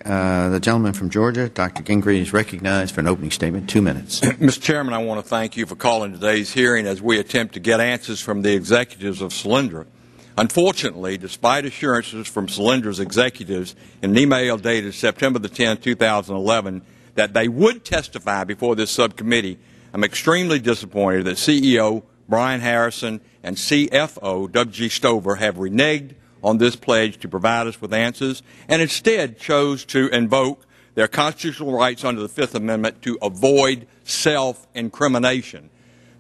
The gentleman from Georgia, Dr. Gingrey, is recognized for an opening statement. 2 minutes. Mr. Chairman, I want to thank you for calling today's hearing as we attempt to get answers from the executives of Solyndra. Unfortunately, despite assurances from Solyndra's executives in an email dated September the 10th, 2011, that they would testify before this subcommittee, I'm extremely disappointed that CEO Brian Harrison and CFO W.G. Stover have reneged on this pledge to provide us with answers and instead chose to invoke their constitutional rights under the Fifth Amendment to avoid self-incrimination.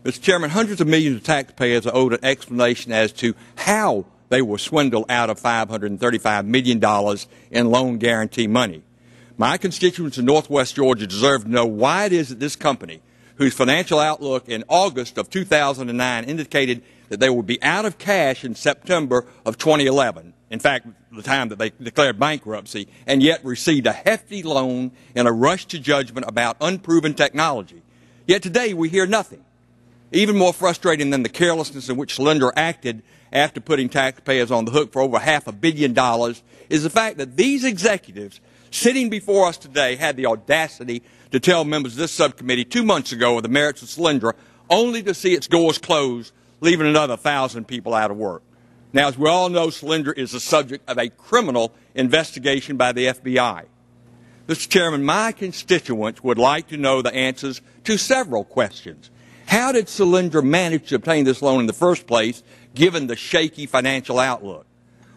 Mr. Chairman, hundreds of millions of taxpayers are owed an explanation as to how they were swindled out of $535 million in loan guarantee money. My constituents in Northwest Georgia deserve to know why it is that this company, whose financial outlook in August of 2009 indicated that they would be out of cash in September of 2011, in fact, the time that they declared bankruptcy, and yet received a hefty loan in a rush to judgment about unproven technology. Yet today we hear nothing. Even more frustrating than the carelessness in which Solyndra acted after putting taxpayers on the hook for over $500 million is the fact that these executives sitting before us today had the audacity to tell members of this subcommittee 2 months ago of the merits of Solyndra, only to see its doors closed, leaving another 1,000 people out of work. Now, as we all know, Solyndra is the subject of a criminal investigation by the FBI. Mr. Chairman, my constituents would like to know the answers to several questions. How did Solyndra manage to obtain this loan in the first place, given the shaky financial outlook?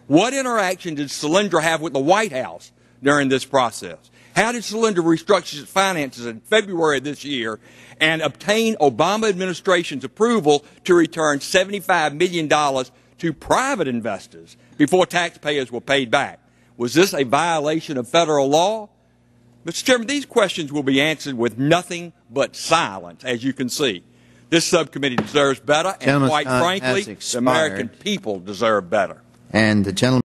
What interaction did Solyndra have with the White House during this process? How did Solyndra restructure its finances in February of this year and obtain Obama administration's approval to return $75 million to private investors before taxpayers were paid back? Was this a violation of federal law? Mr. Chairman, these questions will be answered with nothing but silence, as you can see. This subcommittee deserves better, and quite frankly, the American people deserve better. And the gentleman